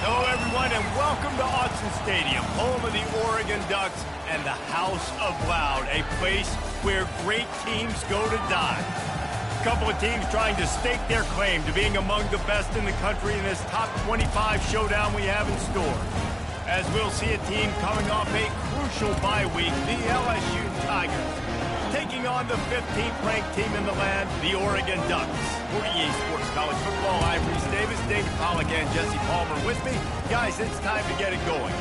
Hello, everyone, and welcome to Autzen Stadium, home of the Oregon Ducks and the House of Loud, a place where great teams go to die. A couple of teams trying to stake their claim to being among the best in the country in this top 25 showdown we have in store. As we'll see a team coming off a crucial bye week, the LSU Tigers, taking on the 15th-ranked team in the land, the Oregon Ducks. For EA Sports College Football, I'm Reese Davis, David Pollack, and Jesse Palmer with me. Guys, it's time to get it going.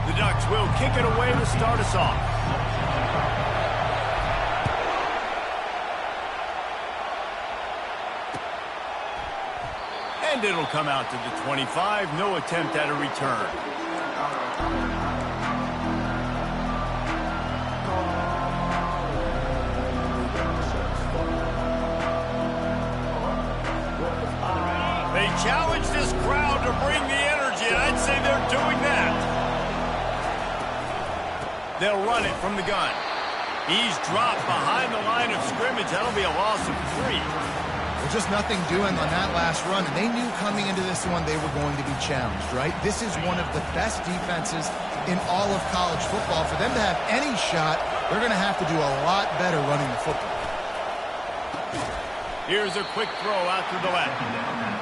The Ducks will kick it away to start us off. And it'll come out to the 25. No attempt at a return. They challenge this crowd to bring the energy, and I'd say they're doing that. They'll run it from the gun. He's dropped behind the line of scrimmage. That'll be a loss of 3. Just nothing doing on that last run, and they knew coming into this one they were going to be challenged, right? This is one of the best defenses in all of college football. For them to have any shot, they're going to have to do a lot better running the football. Here's a quick throw out to the left.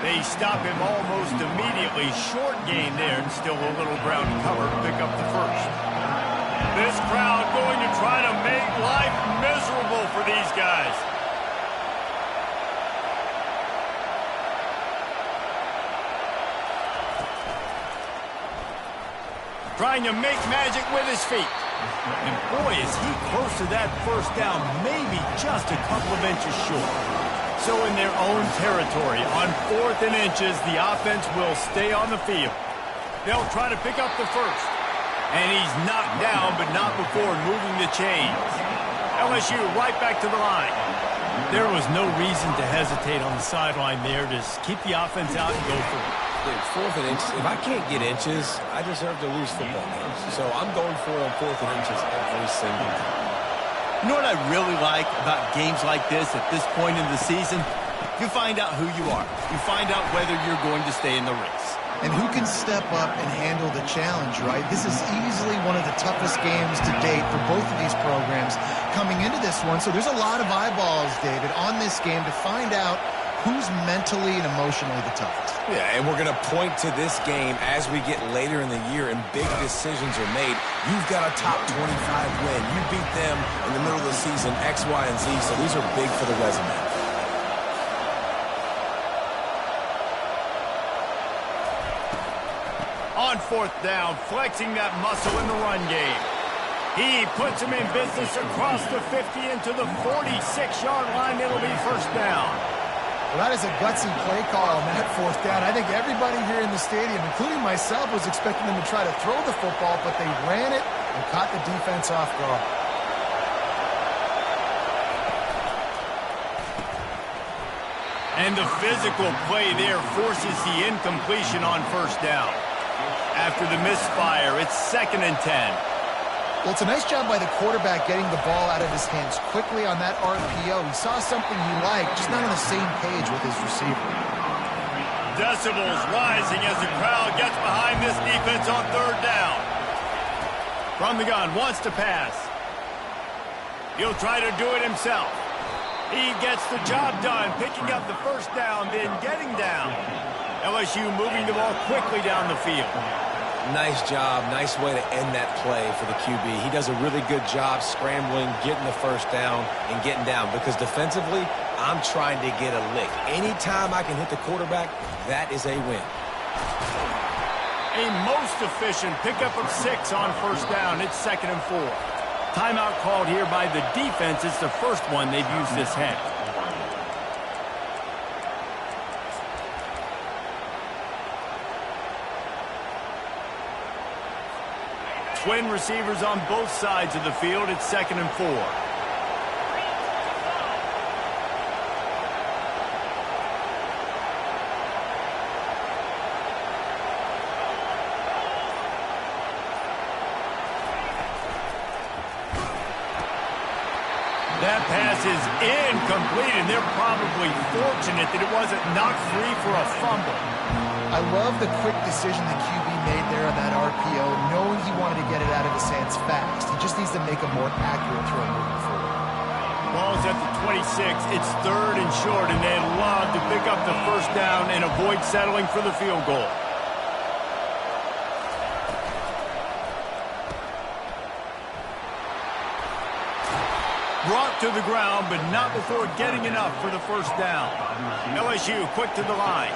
They stop him almost immediately. Short gain there, and still a little ground to cover to pick up the first. This crowd going to try to make life miserable for these guys. Trying to make magic with his feet. And boy, is he close to that first down, maybe just a couple of inches short. So in their own territory, on 4th and inches, the offense will stay on the field. They'll try to pick up the first. And he's knocked down, but not before moving the chains. LSU right back to the line. There was no reason to hesitate on the sideline there. Just keep the offense out and go for it. Dude, 4th and inches. If I can't get inches, I deserve to lose football games. So I'm going for it on 4th and inches every single time. You know what I really like about games like this at this point in the season? You find out who you are. You find out whether you're going to stay in the race. And who can step up and handle the challenge, right? This is easily one of the toughest games to date for both of these programs coming into this one. So there's a lot of eyeballs, David, on this game to find out who's mentally and emotionally the toughest. Yeah, and we're going to point to this game as we get later in the year and big decisions are made. You've got a top 25 win. You beat them in the middle of the season, X, Y, and Z, so these are big for the resume. On fourth down, flexing that muscle in the run game. He puts him in business across the 50 into the 46-yard line. It'll be first down. Well, that is a gutsy play call on that fourth down. I think everybody here in the stadium, including myself, was expecting them to try to throw the football, but they ran it and caught the defense off guard. And the physical play there forces the incompletion on first down. After the misfire, it's 2nd and 10. Well, it's a nice job by the quarterback getting the ball out of his hands quickly on that RPO. He saw something he liked, just not on the same page with his receiver. Decibels rising as the crowd gets behind this defense on third down. From the gun, wants to pass. He'll try to do it himself. He gets the job done, picking up the first down, then getting down. LSU moving the ball quickly down the field. Nice job. Nice way to end that play for the QB. He does a really good job scrambling, getting the first down, and getting down. Because defensively, I'm trying to get a lick. Anytime I can hit the quarterback, that is a win. A most efficient pickup of 6 on first down. It's 2nd and 4. Timeout called here by the defense. It's the first one they've used this half. Twin receivers on both sides of the field. It's 2nd and 4. That pass is incomplete, and they're probably fortunate that it wasn't knocked free for a fumble. I love the quick decision the QB made there on that RPO, knowing he wanted to get it out of his hands fast. He just needs to make a more accurate throw moving forward. Ball's at the 26. It's 3rd and short, and they'd love to pick up the first down and avoid settling for the field goal. Brought to the ground, but not before getting enough for the first down. LSU quick to the line.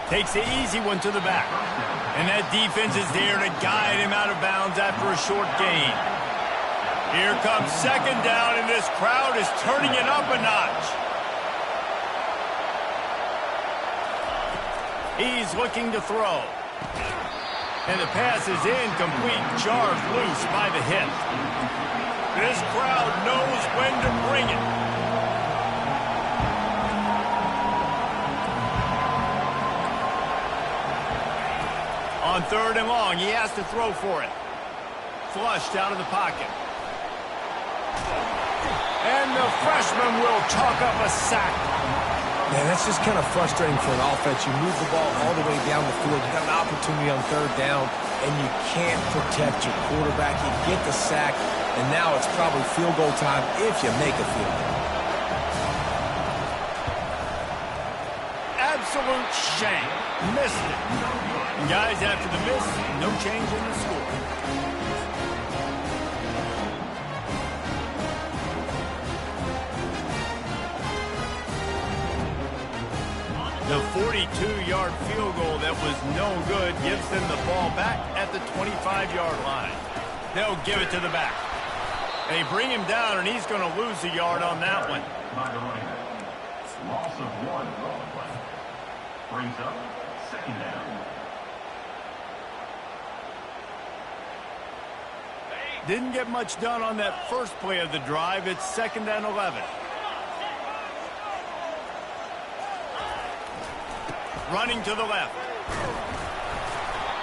Takes the easy one to the back. And that defense is there to guide him out of bounds after a short gain. Here comes 2nd down, and this crowd is turning it up a notch. He's looking to throw. And the pass is incomplete, jarred loose by the hip. This crowd knows when to bring it. On 3rd and long, he has to throw for it. Flushed out of the pocket. And the freshman will chalk up a sack. Man, that's just kind of frustrating for an offense. You move the ball all the way down the field. You got an opportunity on 3rd down, and you can't protect your quarterback. You get the sack, and now it's probably field goal time if you make a field goal. Absolute shame. Missed it. And guys, after the miss, no change in the score. The 42-yard field goal that was no good gives them the ball back at the 25-yard line. They'll give it to the back. They bring him down, and he's going to lose a yard on that one. Loss of 1 brings up 2nd down. Didn't get much done on that first play of the drive. It's 2nd and 11. Running to the left.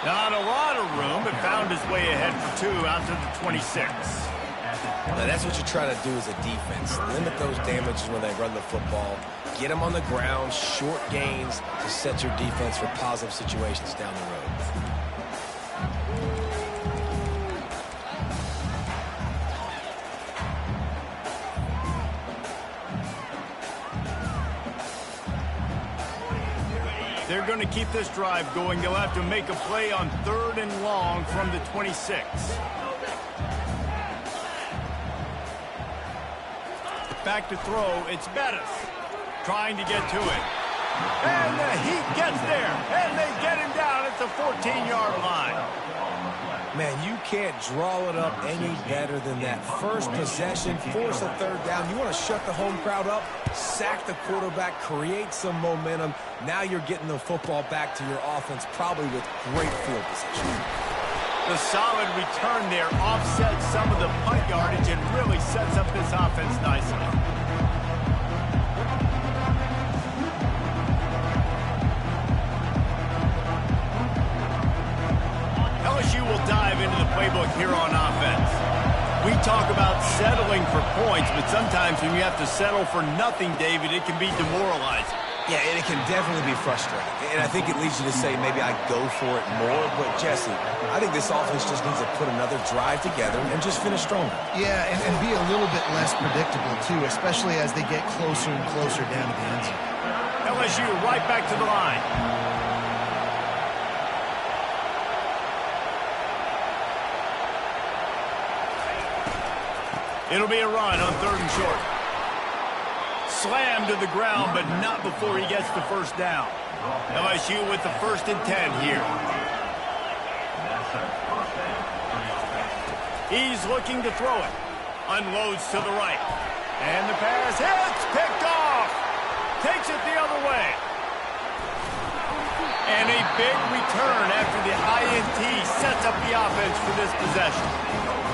Not a lot of room, but found his way ahead for 2 out to the 26. Now, that's what you try to do as a defense. Limit those damages when they run the football. Get them on the ground, short gains to set your defense for positive situations down the road. They're going to keep this drive going. They'll have to make a play on 3rd and long from the 26. Back to throw. It's Bettis trying to get to it. And the Heat gets there. And they get him down at the 14-yard line. Man, you can't draw it up any better than that. First possession, force a 3rd down. You want to shut the home crowd up, sack the quarterback, create some momentum. Now you're getting the football back to your offense, probably with great field position. The solid return there offsets some of the punt yardage and really sets up this offense nicely. LSU will dive into the playbook here on offense. We talk about settling for points, but sometimes when you have to settle for nothing, David, it can be demoralizing. Yeah, and it can definitely be frustrating. And I think it leads you to say maybe I go for it more. But, Jesse, I think this offense just needs to put another drive together and just finish stronger. Yeah, and be a little bit less predictable, too, especially as they get closer and closer down to the end zone. LSU right back to the line. It'll be a run on 3rd and short. Slammed to the ground, but not before he gets the first down. LSU with the 1st and 10 here. He's looking to throw it. Unloads to the right. And the pass hits, picked off. Takes it the other way. And a big return after the INT sets up the offense for this possession.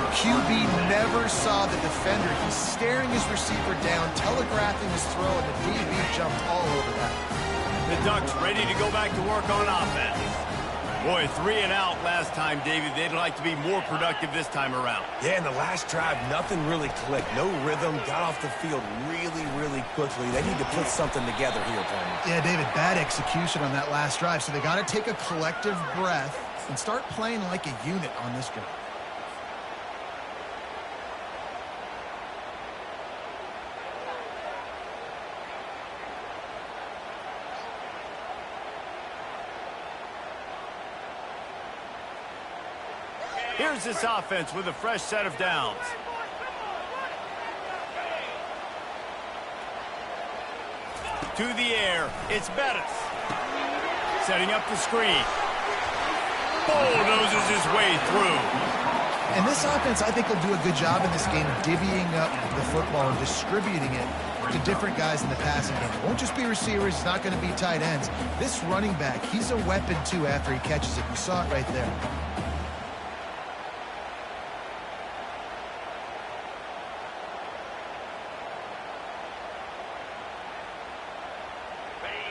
QB never saw the defender. He's staring his receiver down, telegraphing his throw, and the DB jumped all over that. The Ducks ready to go back to work on offense. Boy, 3 and out last time, David. They'd like to be more productive this time around. Yeah, in the last drive, nothing really clicked. No rhythm, got off the field really, really quickly. They need to put something together here, Tony. Yeah, David, bad execution on that last drive, so they got to take a collective breath and start playing like a unit on this drive. Here's this offense with a fresh set of downs. To the air, it's Bettis. Setting up the screen. Bulldozes his way through. And this offense, I think, will do a good job in this game of divvying up the football and distributing it to different guys in the passing game. It won't just be receivers. It's not going to be tight ends. This running back, he's a weapon, too, after he catches it. You saw it right there.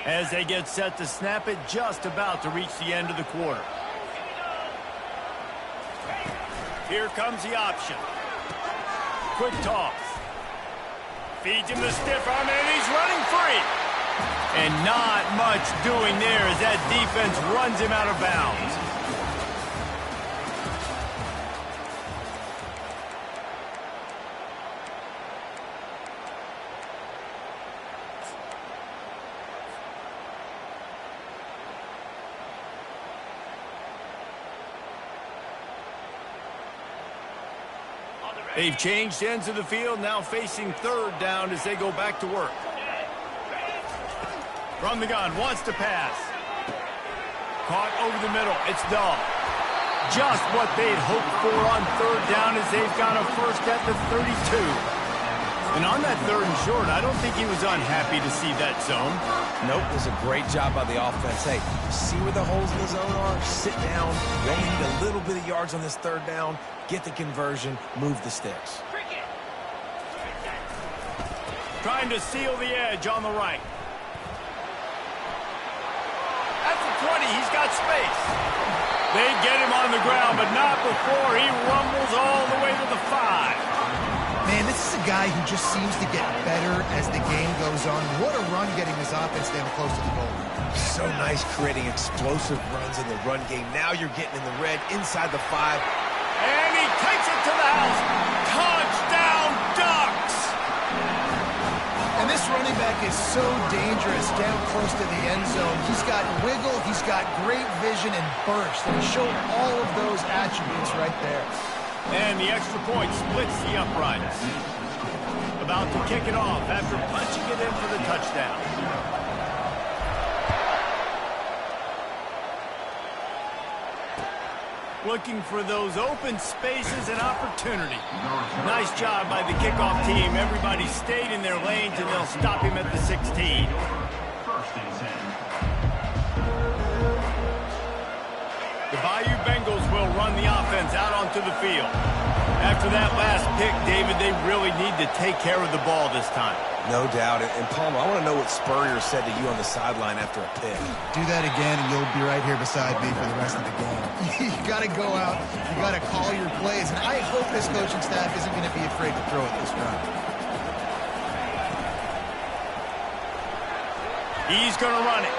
As they get set to snap it, just about to reach the end of the quarter. Here comes the option. Quick toss. Feeds him the stiff arm, and he's running free. And not much doing there as that defense runs him out of bounds. They've changed ends of the field, now facing 3rd down as they go back to work. From the gun, wants to pass. Caught over the middle, it's Dahl. Just what they'd hoped for on 3rd down as they've got a first at the 32. And on that 3rd and short, I don't think he was unhappy to see that zone. Nope, it was a great job by the offense. Hey, see where the holes in the zone are? Sit down. You only need a little bit of yards on this 3rd down. Get the conversion. Move the sticks. Trying to seal the edge on the right. At the 20, he's got space. They get him on the ground, but not before he rumbles all the way to the 5. Man, this is a guy who just seems to get better as the game goes on. What a run getting his offense down close to the goal. So nice creating explosive runs in the run game. Now you're getting in the red inside the 5. And he takes it to the house. Touchdown, Ducks! And this running back is so dangerous down close to the end zone. He's got wiggle, he's got great vision and burst, and he showed all of those attributes right there. And the extra point splits the uprights. About to kick it off after punching it in for the touchdown. Looking for those open spaces and opportunity. Nice job by the kickoff team. Everybody stayed in their lanes, and they'll stop him at the 16. First and 10. The Bayou Bengals will run the offense out onto the field. After that last pick, David, they really need to take care of the ball this time. No doubt. And Palmer, I want to know what Spurrier said to you on the sideline after a pick. Do that again, and you'll be right here beside me for the rest of the game. You got to go out. You got to call your plays. And I hope this coaching staff isn't going to be afraid to throw it this round. He's going to run it.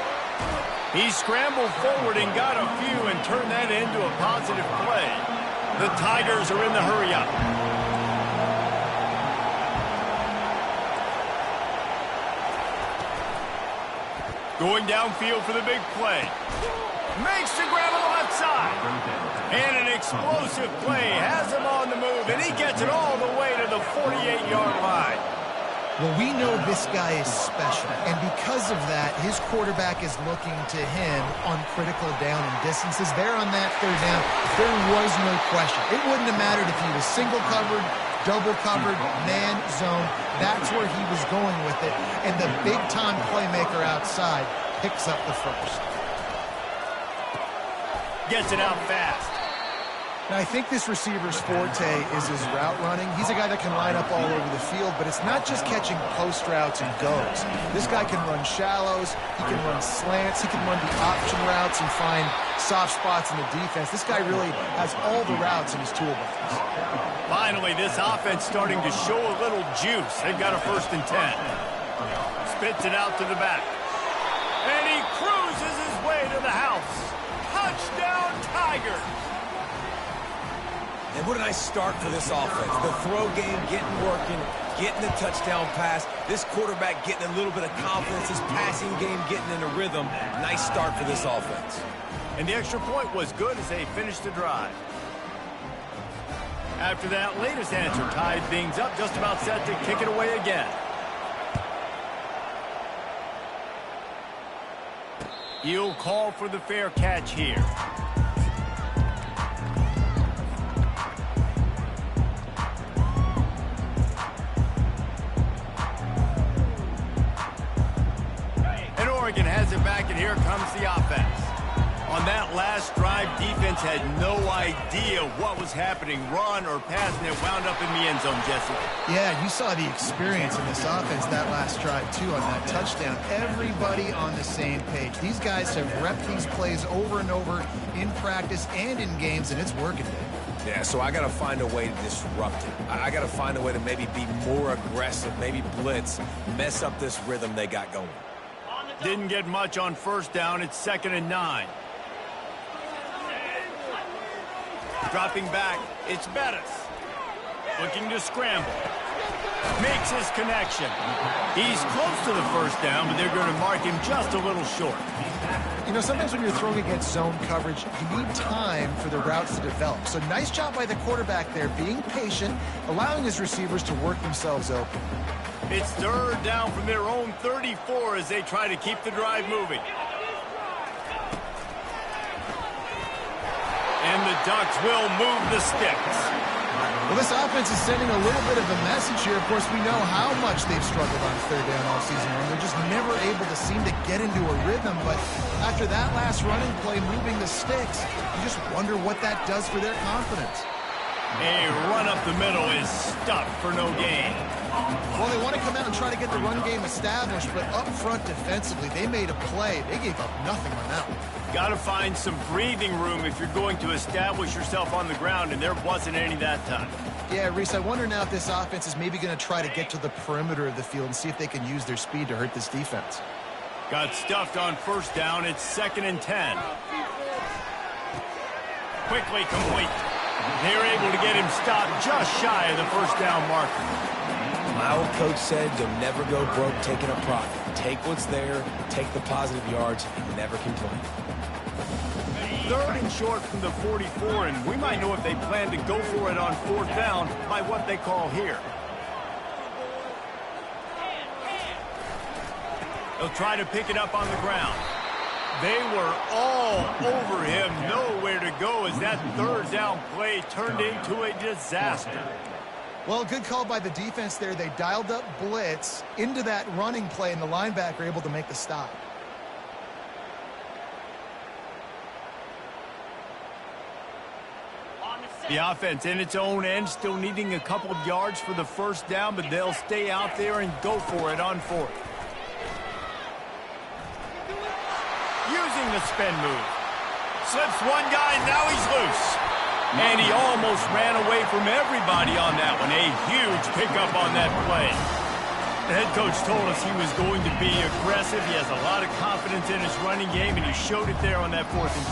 He scrambled forward and got a few and turned that into a positive play. The Tigers are in the hurry-up. Going downfield for the big play. Makes the grab on the left side. And an explosive play has him on the move, and he gets it all the way to the 48-yard line. Well, we know this guy is special, and because of that, his quarterback is looking to him on critical down and distances. There on that third down, there was no question. It wouldn't have mattered if he was single covered, double covered, man, zone. That's where he was going with it, and the big-time playmaker outside picks up the first. Gets it out fast. Now, I think this receiver's forte is his route running. He's a guy that can line up all over the field, but it's not just catching post routes and goes. This guy can run shallows, he can run slants, he can run the option routes and find soft spots in the defense. This guy really has all the routes in his toolbox. Finally, this offense starting to show a little juice. They've got a 1st and 10. Spits it out to the back. And he cruises his way to the house. Touchdown, Tigers! And what a nice start for this offense. The throw game getting working, getting the touchdown pass. This quarterback getting a little bit of confidence. His passing game getting in a rhythm. Nice start for this offense. And the extra point was good as they finished the drive. After that latest answer tied things up, just about set to kick it away again. He'll call for the fair catch here. And Oregon has it back, and here comes the offense. On that last drive, defense had no idea what was happening, run or pass, and it wound up in the end zone, Jesse. Yeah, you saw the experience in this offense that last drive, too, on that touchdown. Everybody on the same page. These guys have repped these plays over and over in practice and in games, and it's working. Yeah, so I got to find a way to disrupt it. I got to find a way to maybe be more aggressive, maybe blitz, mess up this rhythm they got going. Didn't get much on 1st down. It's 2nd and 9. Dropping back, it's Bettis. Looking to scramble. Makes his connection. He's close to the 1st down, but they're going to mark him just a little short. You know, sometimes when you're throwing against zone coverage, you need time for the routes to develop. So nice job by the quarterback there, being patient, allowing his receivers to work themselves open. It's 3rd down from their own 34 as they try to keep the drive moving. And the Ducks will move the sticks. Well, this offense is sending a little bit of a message here. Of course, we know how much they've struggled on 3rd down all season long. They're just never able to seem to get into a rhythm. But after that last running play, moving the sticks, you just wonder what that does for their confidence. A run up the middle is stuffed for no gain. Well, they want to come out and try to get the run game established, but up front defensively, they made a play. They gave up nothing on that one. Got to find some breathing room if you're going to establish yourself on the ground, and there wasn't any that time. Yeah, Reese, I wonder now if this offense is maybe going to try to get to the perimeter of the field and see if they can use their speed to hurt this defense. Got stuffed on first down. It's 2nd and 10. Quickly complete. They're able to get him stopped just shy of the first down marker. My old coach said you'll never go broke taking a profit. Take what's there, take the positive yards, and never complain. 3rd and short from the 44, and we might know if they plan to go for it on 4th down by what they call here. They'll try to pick it up on the ground. They were all over him, nowhere to go as that 3rd down play turned into a disaster. Well, good call by the defense there. They dialed up blitz into that running play, and the linebacker able to make the stop. The offense in its own end, still needing a couple of yards for the first down, but they'll stay out there and go for it on 4th. Using the spin move. Slips one guy, now he's loose. And he almost ran away from everybody on that one. A huge pickup on that play. The head coach told us he was going to be aggressive. He has a lot of confidence in his running game, and he showed it there on that 4th and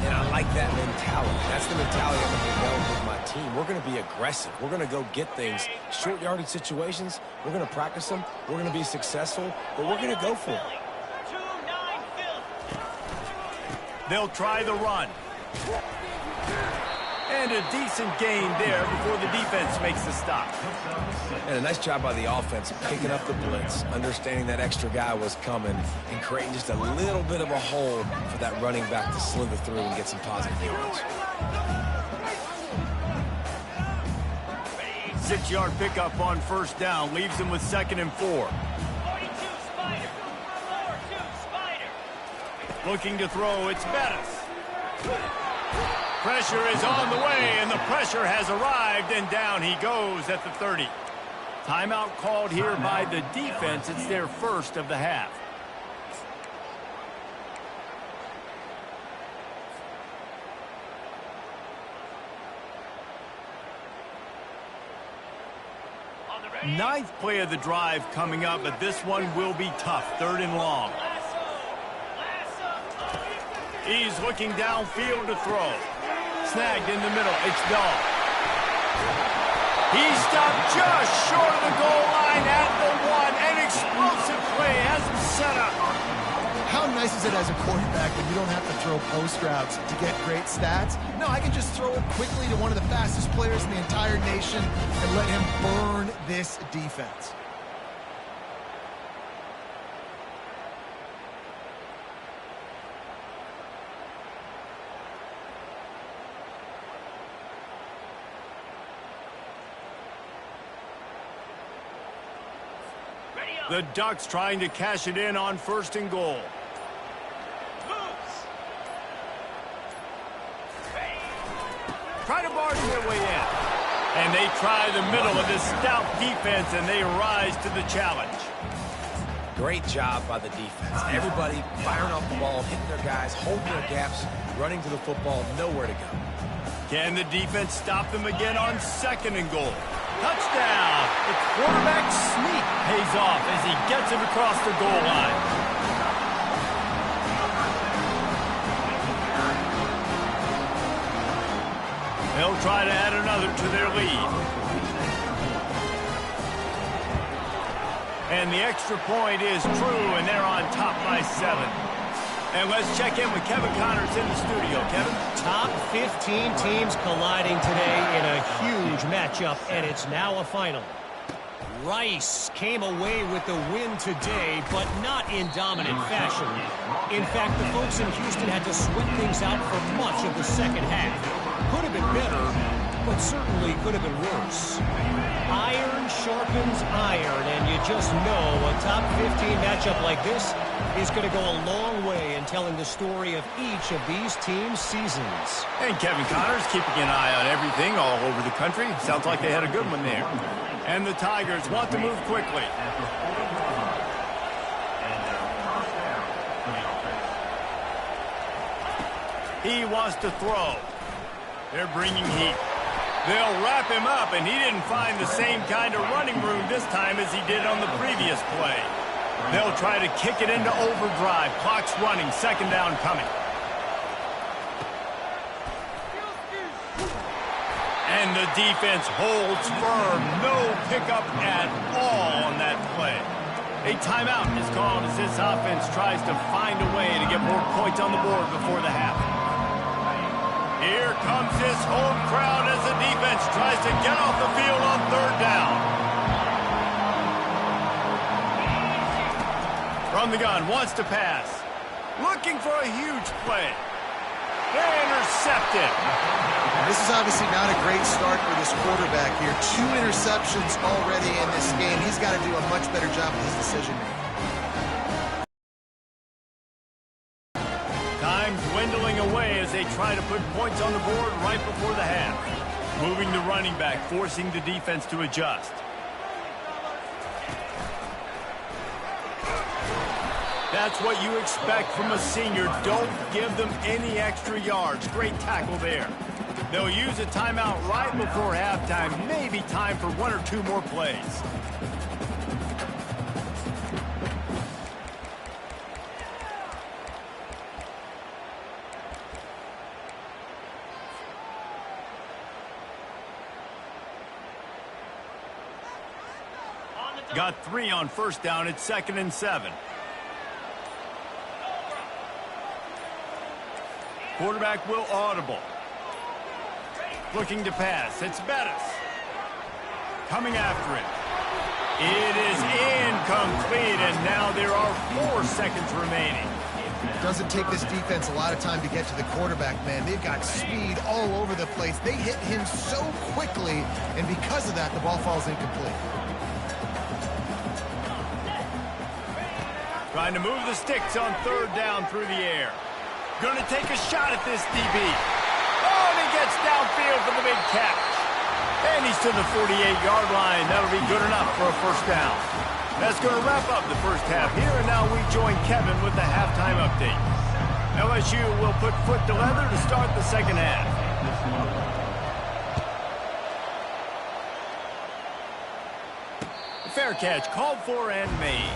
2. And I like that mentality. That's the mentality I'm going to develop with my team. We're going to be aggressive. We're going to go get things. Short yardage situations, we're going to practice them. We're going to be successful, but we're going to go for it. They'll try the run. And a decent gain there before the defense makes the stop. And a nice job by the offense picking up the blitz, understanding that extra guy was coming, and creating just a little bit of a hole for that running back to slither through and get some positive yards. 6-yard pickup on first down leaves them with 2nd and 4. Looking to throw, it's Bettis. Pressure is on the way, and the pressure has arrived, and down he goes at the 30. Timeout called here by the defense. It's their first of the half. Ninth play of the drive coming up, but this one will be tough. 3rd and long. He's looking downfield to throw. Snagged in the middle. It's Dahl. He stopped just short of the goal line at the 1. An explosive play has him set up. How nice is it as a quarterback when you don't have to throw post routes to get great stats? No, I can just throw it quickly to one of the fastest players in the entire nation and let him burn this defense. The Ducks trying to cash it in on 1st and goal. Try to barge their way in. And they try the middle of this stout defense, and they rise to the challenge. Great job by the defense. Everybody firing off the ball, hitting their guys, holding their gaps, running to the football, nowhere to go. Can the defense stop them again on 2nd and goal? Touchdown! The quarterback sneak pays off as he gets it across the goal line. They'll try to add another to their lead. And the extra point is true, and they're on top by 7. And let's check in with Kevin Connors in the studio. Kevin? Top 15 teams colliding today in a huge matchup, and it's now a final. Rice came away with the win today, but not in dominant fashion. In fact, the folks in Houston had to sweat things out for much of the second half. Could have been better, but certainly could have been worse. Iron sharpens iron, and you just know a top 15 matchup like this is going to go a long way in telling the story of each of these teams' seasons. And Kevin Connors keeping an eye on everything all over the country. Sounds like they had a good one there. And the Tigers want to move quickly. He wants to throw. They're bringing heat. They'll wrap him up, and he didn't find the same kind of running room this time as he did on the previous play. They'll try to kick it into overdrive. Clock's running, second down coming. And the defense holds firm. No pickup at all on that play. A timeout is called as this offense tries to find a way to get more points on the board before the half. Here comes this home crowd as the defense tries to get off the field on third down. From the gun, wants to pass. Looking for a huge play. They're intercepted. This is obviously not a great start for this quarterback here. 2 interceptions already in this game. He's got to do a much better job with his decision-making. Time's dwindling away as they try to put points on the board right before the half. Moving the running back, forcing the defense to adjust. That's what you expect from a senior. Don't give them any extra yards. Great tackle there. They'll use a timeout right before halftime. Maybe time for 1 or 2 more plays. Got 3 on first down. It's 2nd and 7. Quarterback will audible. Looking to pass. It's Bettis. Coming after it. It is incomplete, and now there are 4 seconds remaining. It doesn't take this defense a lot of time to get to the quarterback, man. They've got speed all over the place. They hit him so quickly, and because of that, the ball falls incomplete. Trying to move the sticks on third down through the air. Going to take a shot at this DB. Oh, and he gets downfield for the big catch. And he's to the 48-yard line. That'll be good enough for a first down. That's going to wrap up the first half here, and now we join Kevin with the halftime update. LSU will put foot to leather to start the second half. Fair catch called for and made.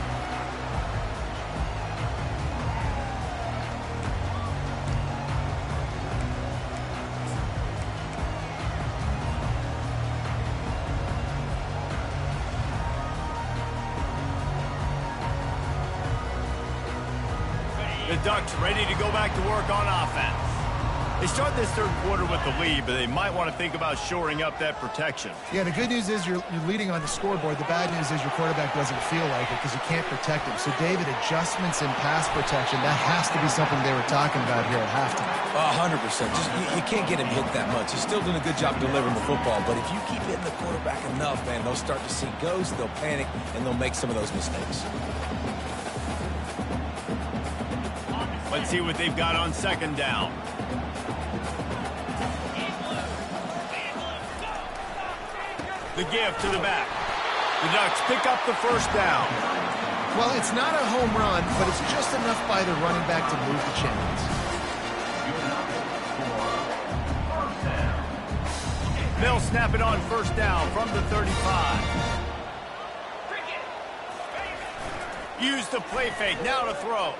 The Ducks ready to go back to work on offense. They start this third quarter with the lead, but they might want to think about shoring up that protection. Yeah, the good news is you're leading on the scoreboard. The bad news is your quarterback doesn't feel like it because you can't protect him. So, David, adjustments in pass protection, that has to be something they were talking about here at halftime. 100%. Just, you can't get him hit that much. He's still doing a good job delivering the football, but if you keep hitting the quarterback enough, man, they'll start to see ghosts, they'll panic, and they'll make some of those mistakes. Let's see what they've got on second down. The give to the back. The Ducks pick up the first down. Well, it's not a home run, but it's just enough by the running back to move the chains. They'll snap it on first down from the 35. Use the play fake, now to throw.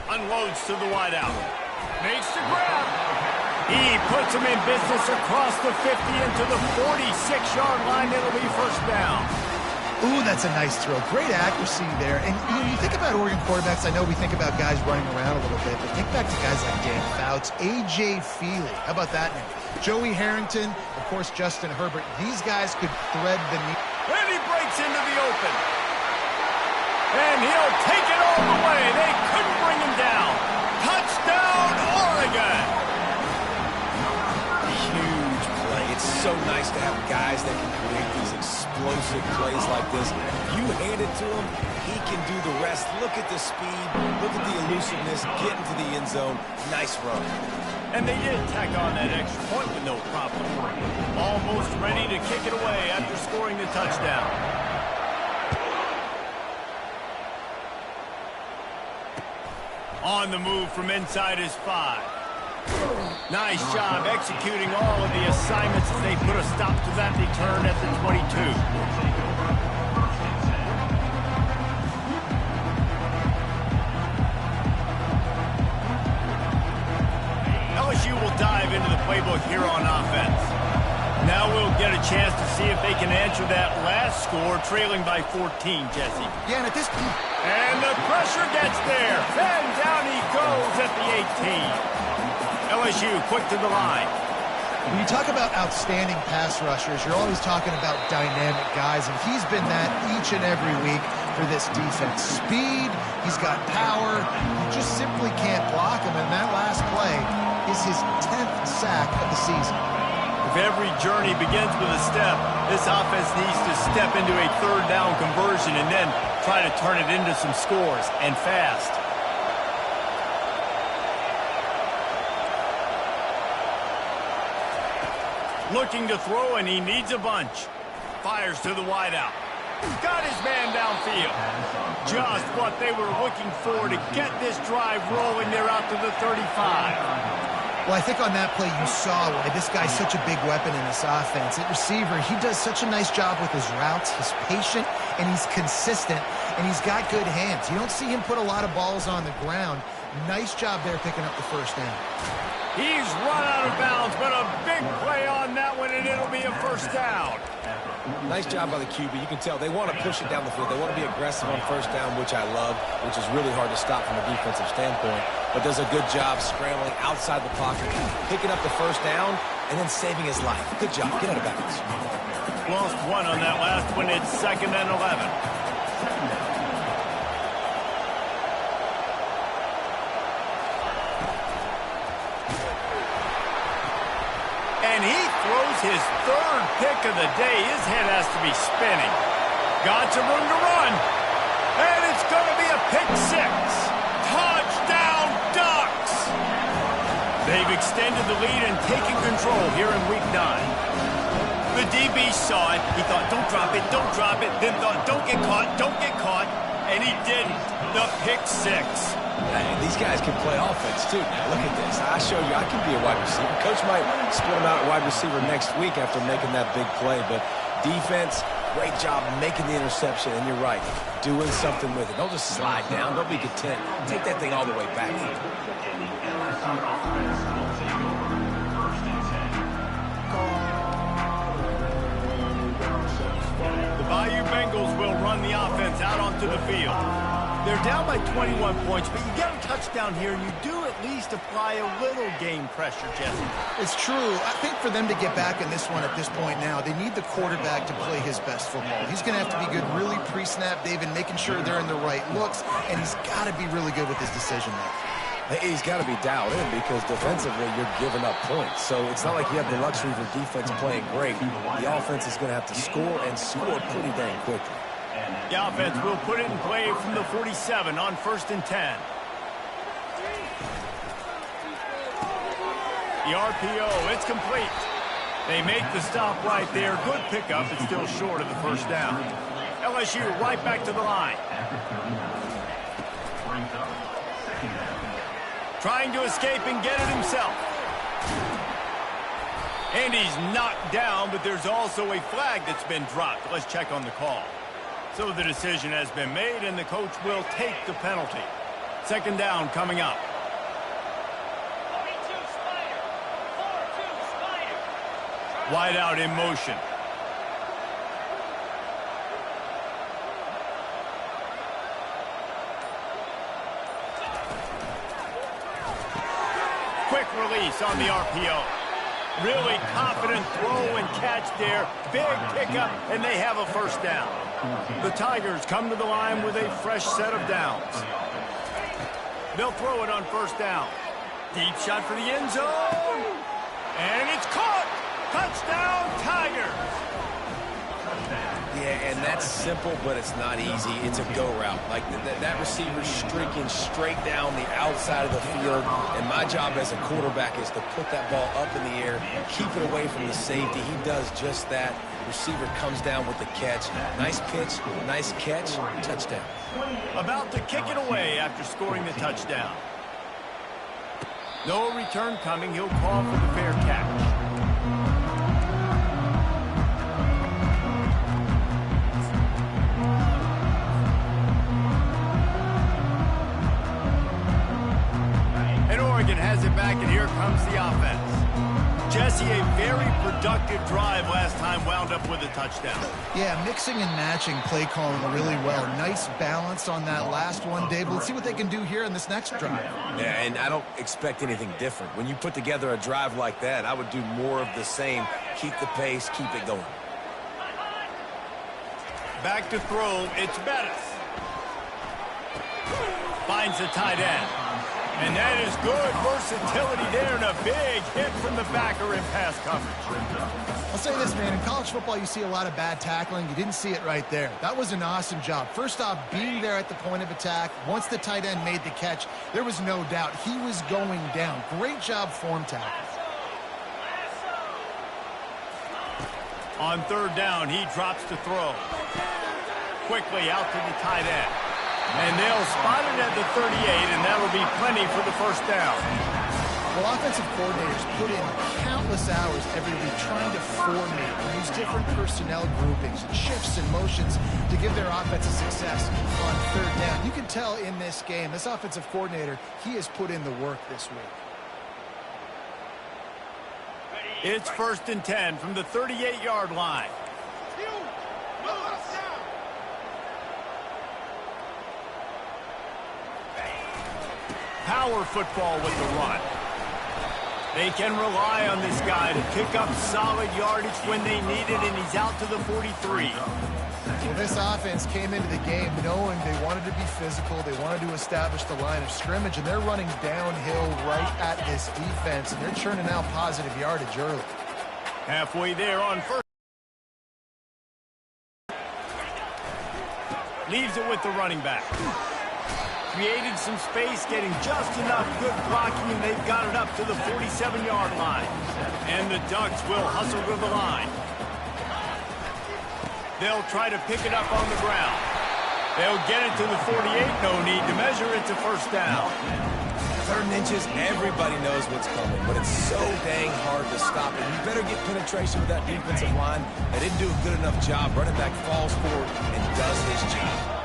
Unloads to the wideout. Makes the grab. He puts him in business across the 50 into the 46-yard line. It'll be first down. Ooh, that's a nice throw. Great accuracy there. And when you think about Oregon quarterbacks, I know we think about guys running around a little bit, but think back to guys like Dan Fouts, A.J. Feely. How about that name? Joey Harrington, of course, Justin Herbert. These guys could thread the needle. And he breaks into the open. And he'll take it all the way. They couldn't bring him down. Touchdown, Oregon. Huge play. It's so nice to have guys that can create these explosive plays like this. You hand it to him, he can do the rest. Look at the speed. Look at the elusiveness. Get into the end zone. Nice run. And they did tack on that extra point with no problem. Almost ready to kick it away after scoring the touchdown. On the move from inside his 5. Nice job executing all of the assignments as they put a stop to that return at the 22. LSU will dive into the playbook here on offense. Now we'll get a chance to see if they can answer that last score, trailing by 14, Jesse. Yeah, and at this point... And the pressure gets there. And down he goes at the 18. LSU quick to the line. When you talk about outstanding pass rushers, you're always talking about dynamic guys, and he's been that each and every week for this defense. Speed, he's got power, you just simply can't block him, and that last play is his 10th sack of the season. If every journey begins with a step, this offense needs to step into a third down conversion and then try to turn it into some scores, and fast. Looking to throw, and he needs a bunch. Fires to the wideout. Got his man downfield. Just what they were looking for to get this drive rolling. They're out to the 35. Well, I think on that play you saw why this guy's such a big weapon in this offense. At receiver, he does such a nice job with his routes. He's patient, and he's consistent, and he's got good hands. You don't see him put a lot of balls on the ground. Nice job there picking up the first down. He's run out of bounds, but a big play on that one, and it'll be a first down. Nice job by the QB. You can tell they want to push it down the field. They want to be aggressive on first down, which I love, which is really hard to stop from a defensive standpoint. But does a good job scrambling outside the pocket, picking up the first down, and then saving his life. Good job. Get out of bounds. Lost one on that last one. It's 2nd and 11. And he throws his third pick of the day. His head has to be spinning. Got some room to run. And it's going to be a pick six. Touchdown, Ducks! They've extended the lead and taken control here in Week 9. The DB saw it. He thought, don't drop it, don't drop it. Then thought, don't get caught, don't get caught. And he didn't. The pick six. Hey, these guys can play offense, too. Now, look at this. I showed you I can be a wide receiver. Coach might split him out at wide receiver next week after making that big play. But defense, great job making the interception. And you're right, doing something with it. Don't just slide down. Don't be content. Take that thing all the way back. The Bayou Bengals will run the offense out onto the field. They're down by 21 points, but you get a touchdown here, and you do at least apply a little game pressure, Jesse. It's true. I think for them to get back in this one at this point now, they need the quarterback to play his best football. He's going to have to be good really pre-snap, David, making sure they're in the right looks, and he's got to be really good with his decision-making. He's got to be dialed in because defensively you're giving up points. So it's not like you have the luxury of your defense playing great. The offense is going to have to score and score pretty dang quickly. The offense will put it in play from the 47 on 1st and 10. The RPO, it's complete. They make the stop right there. Good pickup. It's still short of the first down. LSU right back to the line. Trying to escape and get it himself. And he's knocked down, but there's also a flag that's been dropped. Let's check on the call. So the decision has been made, and the coach will take the penalty. 2nd down coming up. Wide out in motion. Quick release on the RPO. Really confident throw and catch there. Big pickup, and they have a first down. The Tigers come to the line with a fresh set of downs. They'll throw it on 1st down. Deep shot for the end zone. And it's caught. Touchdown, Tigers. Yeah, and that's simple, but it's not easy. It's a go route. Like that receiver's streaking straight down the outside of the field, and my job as a quarterback is to put that ball up in the air, keep it away from the safety. He does just that. Receiver comes down with the catch. Nice pitch, nice catch, touchdown. About to kick it away after scoring the touchdown. No return coming. He'll call for the fair catch. And Oregon has it back, and here comes the offense. Jesse, a very productive drive last time, wound up with a touchdown. Yeah, mixing and matching play calling really well. Nice balance on that last one, Dave. Let's see what they can do here in this next drive. Yeah, and I don't expect anything different. When you put together a drive like that, I would do more of the same. Keep the pace, keep it going. Back to throw, it's Bettis. Finds the tight end. And that is good versatility there, and a big hit from the backer in pass coverage. I'll say this, man. In college football, you see a lot of bad tackling. You didn't see it right there. That was an awesome job. First off, being there at the point of attack. Once the tight end made the catch, there was no doubt he was going down. Great job form tackle. On third down, he drops to throw. Quickly out to the tight end. And they'll spot it at the 38, and that'll be plenty for the first down. Well, offensive coordinators put in countless hours every week trying to formate and use different personnel groupings and shifts and motions to give their offensive success on third down. You can tell in this game, this offensive coordinator, he has put in the work this week. It's 1st and 10 from the 38-yard line. Power football with the run. They can rely on this guy to pick up solid yardage when they need it, and he's out to the 43. Well, this offense came into the game knowing they wanted to be physical, they wanted to establish the line of scrimmage, and they're running downhill right at this defense, and they're churning out positive yardage early. Halfway there on first. Leaves it with the running back. Created some space, getting just enough good blocking, and they've got it up to the 47-yard line. And the Ducks will hustle to the line. They'll try to pick it up on the ground. They'll get it to the 48. No need to measure it to first down. 3rd and inches, everybody knows what's coming, but it's so dang hard to stop it. You better get penetration with that defensive line. They didn't do a good enough job. Running back falls forward and does his job.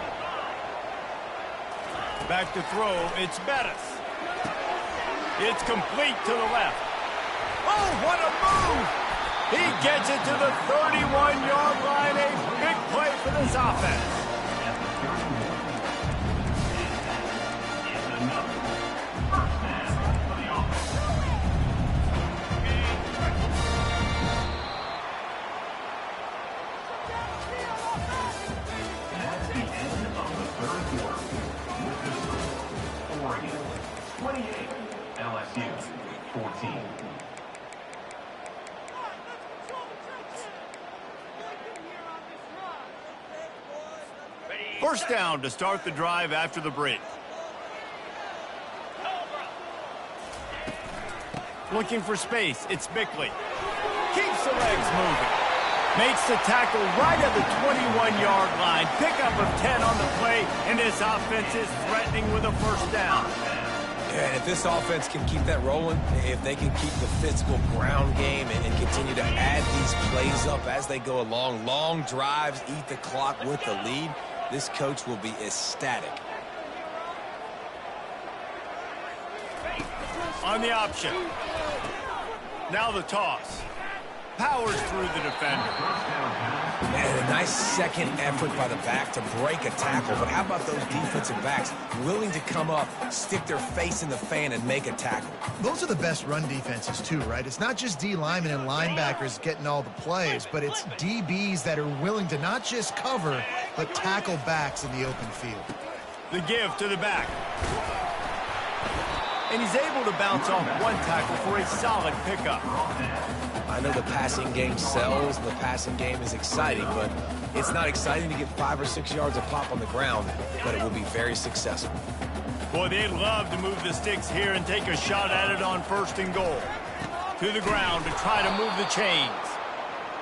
Back to throw, it's Bettis. It's complete to the left. Oh, what a move! He gets it to the 31-yard line. A big play for this offense. That's the end of the 3rd quarter. Oregon 28, LSU 14. First down to start the drive after the break. Looking for space, it's Bickley. Keeps the legs moving. Makes the tackle right at the 21-yard line. Pickup of 10 on the play, and this offense is threatening with a first down. Yeah, and if this offense can keep that rolling, if they can keep the physical ground game and continue to add these plays up as they go along, long drives, eat the clock with the lead, this coach will be ecstatic. On the option. Now the toss. Powers through the defender. And a nice second effort by the back to break a tackle. But how about those defensive backs willing to come up, stick their face in the fan, and make a tackle? Those are the best run defenses, too, right? It's not just D linemen and linebackers getting all the plays, but it's DBs that are willing to not just cover, but tackle backs in the open field. The give to the back. And he's able to bounce off one tackle for a solid pickup. I know the passing game sells, and the passing game is exciting, but it's not exciting to get 5 or 6 yards of pop on the ground, but it will be very successful. Boy, they'd love to move the sticks here and take a shot at it on 1st and goal. To the ground to try to move the chains.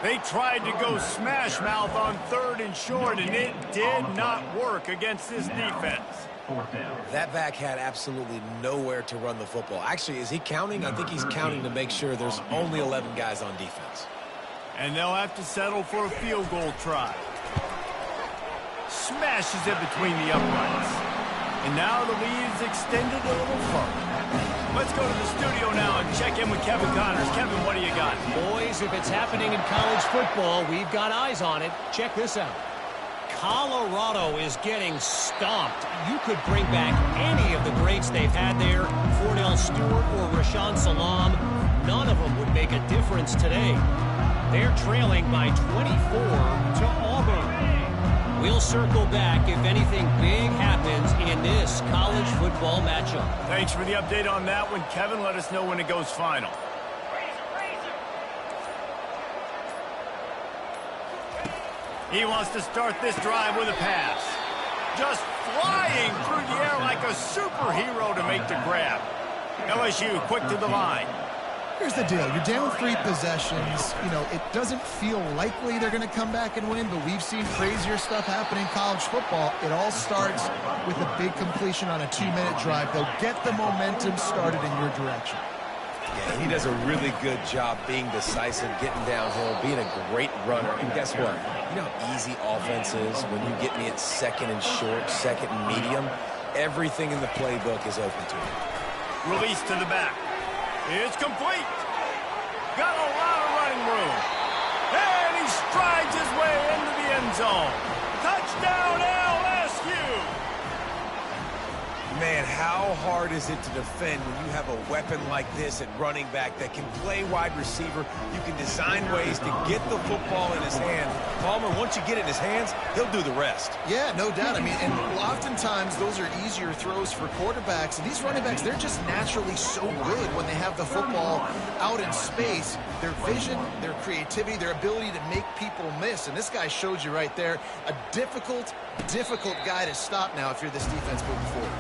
They tried to go smash mouth on 3rd and short, and it did not work against this defense. That back had absolutely nowhere to run the football. Actually, is he counting? I think he's counting to make sure there's only 11 guys on defense. And they'll have to settle for a field goal try. Smashes it between the uprights. And now the lead is extended a little further. Let's go to the studio now and check in with Kevin Connors. Kevin, what do you got? Boys, if it's happening in college football, we've got eyes on it. Check this out. Colorado is getting stomped. You could bring back any of the greats they've had there, Cordell Stewart or Rashaan Salaam. None of them would make a difference today. They're trailing by 24 to Auburn. We'll circle back if anything big happens in this college football matchup. Thanks for the update on that one, Kevin. Let us know when it goes final. He wants to start this drive with a pass. Just flying through the air like a superhero to make the grab. LSU quick to the line. Here's the deal. You're down 3 possessions. You know, it doesn't feel likely they're going to come back and win, but we've seen crazier stuff happen in college football. It all starts with a big completion on a 2-minute drive. They'll get the momentum started in your direction. Yeah, he does a really good job being decisive, getting downhill, being a great runner. And guess what? You know how easy offense is when you get me at 2nd and short, 2nd and medium? Everything in the playbook is open to him. Release to the back. It's complete. Got a lot of running room. And he strides his way into the end zone. Touchdown, LSU! Man, how hard is it to defend when you have a weapon like this at running back that can play wide receiver? You can design ways to get the football in his hand. Palmer, once you get it in his hands, he'll do the rest. Yeah, no doubt. I mean, and oftentimes those are easier throws for quarterbacks. And these running backs, they're just naturally so good when they have the football out in space. Their vision, their creativity, their ability to make people miss. And this guy showed you right there, a difficult guy to stop now if you're this defense moving forward.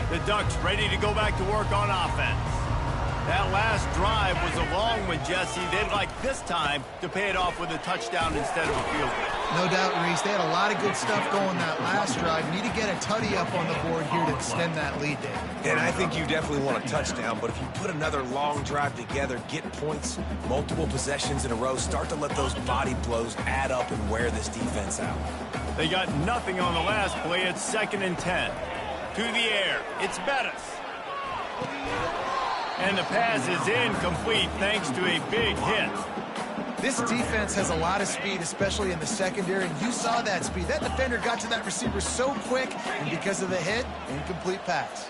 The Ducks ready to go back to work on offense. That last drive was a long one, Jesse. They'd like this time to pay it off with a touchdown instead of a field goal. No doubt, Reese. They had a lot of good stuff going that last drive. Need to get a tutty up on the board here to extend that lead, Dave. And I think you definitely want a touchdown, but if you put another long drive together, get points, multiple possessions in a row, start to let those body blows add up and wear this defense out. They got nothing on the last play. It's 2nd and 10. To the air. It's Bettis. And the pass is incomplete thanks to a big hit. This defense has a lot of speed, especially in the secondary, and you saw that speed. That defender got to that receiver so quick, and because of the hit, incomplete pass.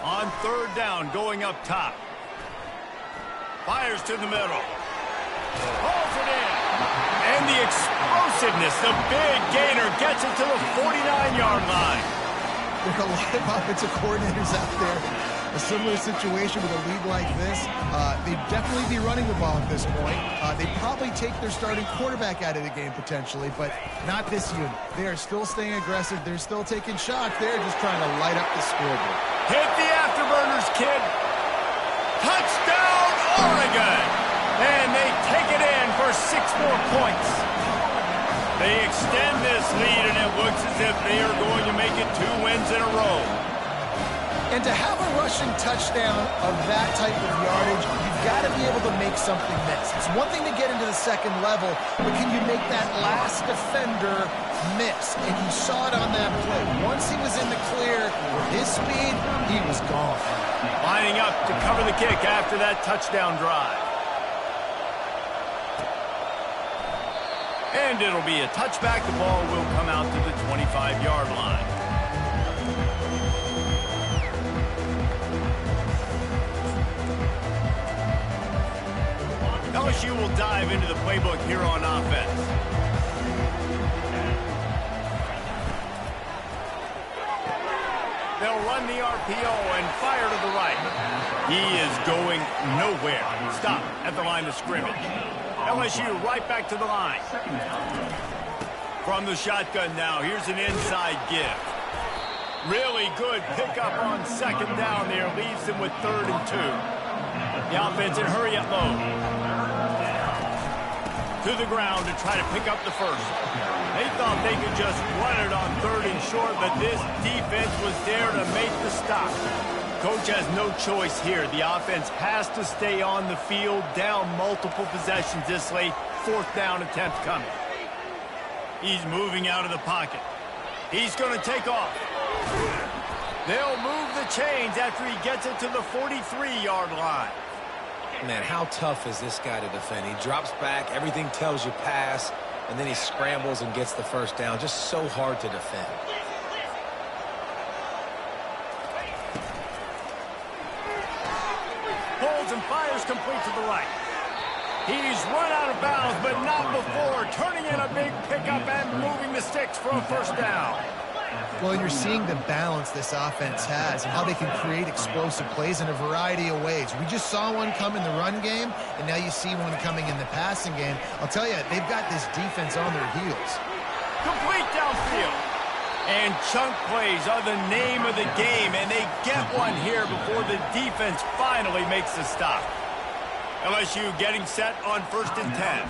On 3rd down, going up top. Fires to the middle. Holds it in. And the explosiveness, the big gainer, gets it to the 49-yard line. There are a lot of offensive coordinators out there. A similar situation with a lead like this. They'd definitely be running the ball at this point. They'd probably take their starting quarterback out of the game potentially, but not this unit. They are still staying aggressive. They're still taking shots. They're just trying to light up the scoreboard. Hit the afterburners, kid. Touchdown, Oregon. And they take it in for 6 more points. They extend this lead, and it looks as if they are going to make it 2 wins in a row. And to have a rushing touchdown of that type of yardage, you've got to be able to make something miss. It's one thing to get into the 2nd level, but can you make that last defender miss? And you saw it on that play. Once he was in the clear with his speed, he was gone. Lining up to cover the kick after that touchdown drive. And it'll be a touchback. The ball will come out to the 25-yard line. LSU will dive into the playbook here on offense. They'll run the RPO and fire to the right. He is going nowhere. Stop at the line of scrimmage. LSU right back to the line. From the shotgun now, here's an inside give. Really good pickup on second down there. Leaves them with 3rd and 2. The offense in hurry up mode. To the ground to try to pick up the first. They thought they could just run it on 3rd and short, but this defense was there to make the stop. Coach has no choice here. The offense has to stay on the field, down multiple possessions this late. 4th down attempt coming. He's moving out of the pocket. He's going to take off. They'll move the chains after he gets it to the 43-yard line. Man, how tough is this guy to defend? He drops back, everything tells you pass, and then he scrambles and gets the first down. Just so hard to defend. Holds and fires complete to the right. He's run out of bounds, but not before turning in a big pickup and moving the sticks for a first down. Well, and you're seeing the balance this offense has and how they can create explosive plays in a variety of ways. We just saw one come in the run game, and now you see one coming in the passing game. I'll tell you, they've got this defense on their heels. Complete downfield. And chunk plays are the name of the game, and they get one here before the defense finally makes the stop. LSU getting set on 1st and 10.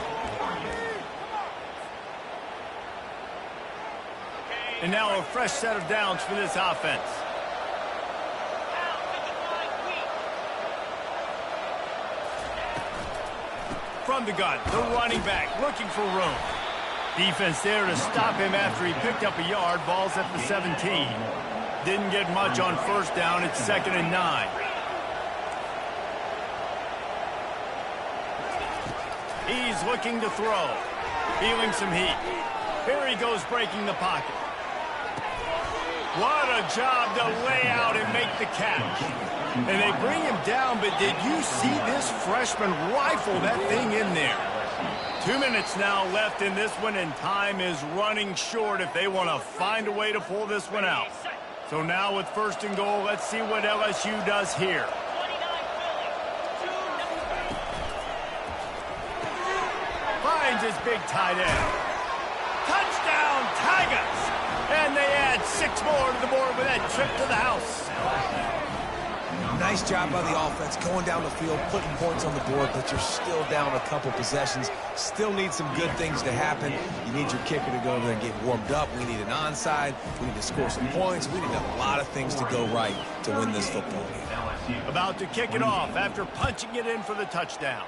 And now a fresh set of downs for this offense. From the gun, the running back looking for room. Defense there to stop him after he picked up a yard. Ball's at the 17. Didn't get much on 1st down. It's 2nd and 9. He's looking to throw. Feeling some heat. Here he goes breaking the pocket. What a job to lay out and make the catch. And they bring him down, but did you see this freshman rifle that thing in there? 2 minutes now left in this one, and time is running short if they want to find a way to pull this one out. So now with 1st and goal, let's see what LSU does here. Finds his big tight end. Touchdown, Tigers! And they add 6 more to the board with that trip to the house. Nice job by the offense, going down the field, putting points on the board, but you're still down a couple possessions. Still need some good things to happen. You need your kicker to go over there and get warmed up. We need an onside. We need to score some points. We need a lot of things to go right to win this football game. About to kick it off after punching it in for the touchdown.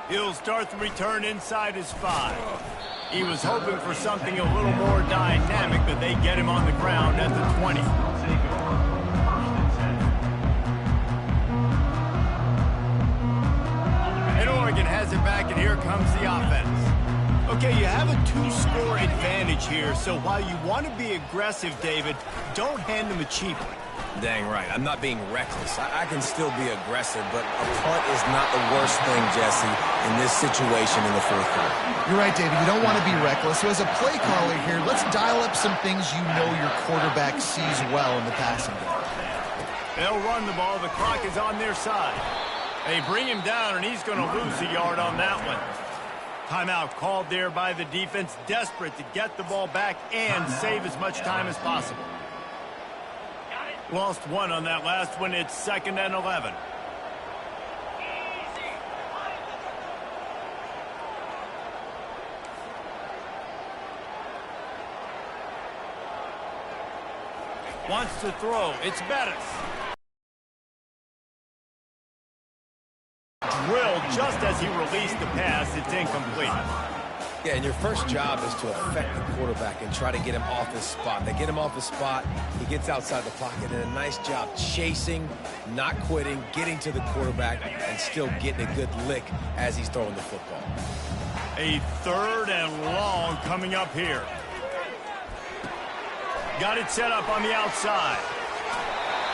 He'll start the return inside his 5. He was hoping for something a little more dynamic, but they get him on the ground at the 20. And Oregon has it back, and here comes the offense. Okay, you have a 2-score advantage here, so while you want to be aggressive, David, don't hand them a cheap one. Dang right. I'm not being reckless. I can still be aggressive, but a punt is not the worst thing, Jesse, in this situation in the 4th quarter. You're right, David. You don't want to be reckless. So as a play caller here, let's dial up some things you know your quarterback sees well in the passing game. They'll run the ball. The clock is on their side. They bring him down, and he's going to lose a yard on that one. Timeout called there by the defense, desperate to get the ball back and save as much time as possible. Lost 1 on that last one. It's 2nd and 11. Wants to throw. It's Bettis. Drilled just as he released the pass. It's incomplete. Yeah, and your first job is to affect the quarterback and try to get him off his spot. They get him off his spot, he gets outside the pocket, and a nice job chasing, not quitting, getting to the quarterback, and still getting a good lick as he's throwing the football. A 3rd and long coming up here. Got it set up on the outside.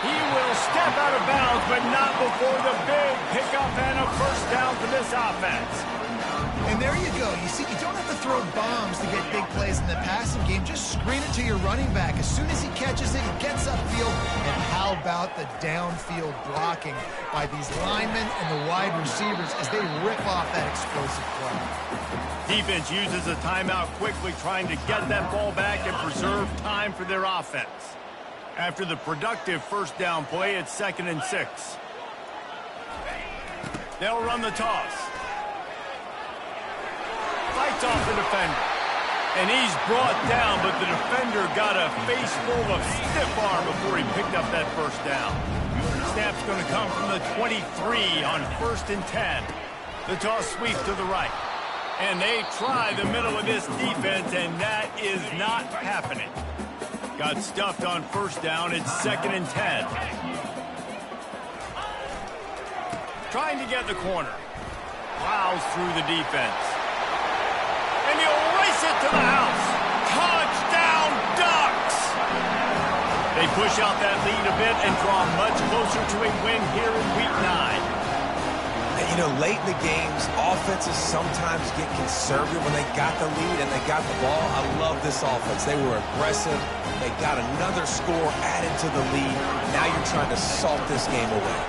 He will step out of bounds, but not before the big pickup and a first down for this offense. And there you go. You see, you don't have to throw bombs to get big plays in the passing game. Just screen it to your running back. As soon as he catches it, he gets upfield. And how about the downfield blocking by these linemen and the wide receivers as they rip off that explosive play. Defense uses a timeout quickly, trying to get that ball back and preserve time for their offense. After the productive first down play, it's 2nd and 6. They'll run the toss. Fights off the defender. And he's brought down, but the defender got a face full of stiff arm before he picked up that first down. Snap's going to come from the 23 on 1st and 10. The toss sweep to the right. And they try the middle of this defense, and that is not happening. Got stuffed on first down. It's 2nd and 10. Trying to get the corner. Plows through the defense. And he'll race it to the house. Touchdown, Ducks! They push out that lead a bit and draw much closer to a win here in Week 9. You know, late in the games, offenses sometimes get conservative when they got the lead and they got the ball. I love this offense. They were aggressive. They got another score added to the lead. Now you're trying to salt this game away.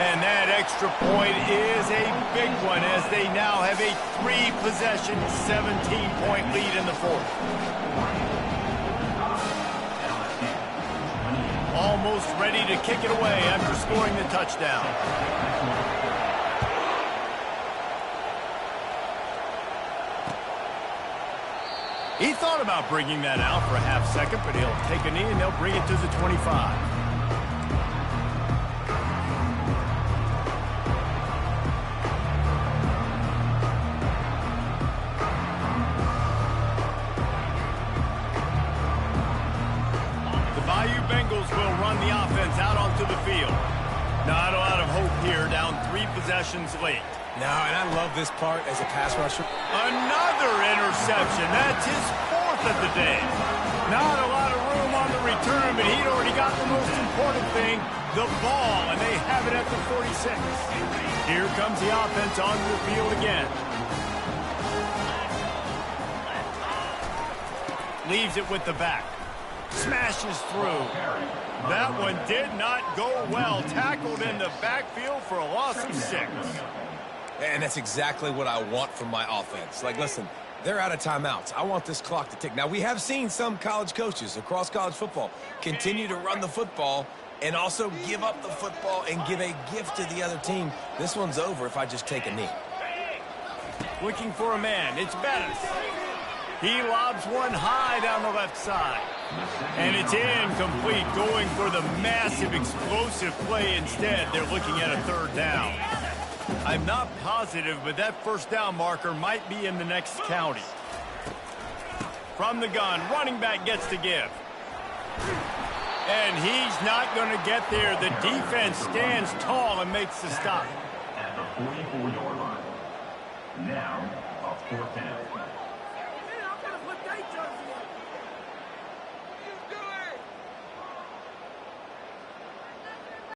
And that extra point is a big one as they now have a 3-possession, 17-point lead in the 4th. Almost ready to kick it away after scoring the touchdown. He thought about bringing that out for a half second, but he'll take a knee and they'll bring it to the 25. Bengals will run the offense out onto the field. Not a lot of hope here, down 3 possessions late. No, and I love this part as a pass rusher. Another interception. That's his 4th of the day. Not a lot of room on the return, but he'd already got the most important thing, the ball, and they have it at the 46. Here comes the offense onto the field again. Leaves it with the back. Smashes through. That one did not go well. Tackled in the backfield for a loss of 6. And that's exactly what I want from my offense. Like, listen, they're out of timeouts. I want this clock to tick. Now, we have seen some college coaches across college football continue to run the football and also give up the football and give a gift to the other team. This one's over if I just take a knee. Looking for a man. It's Bettis. He lobs one high down the left side. And it's incomplete, going for the massive explosive play instead. They're looking at a 3rd down. I'm not positive, but that first down marker might be in the next county. From the gun, running back gets to give. And he's not going to get there. The defense stands tall and makes the stop. At the 44-yard line. Now, a 4th down.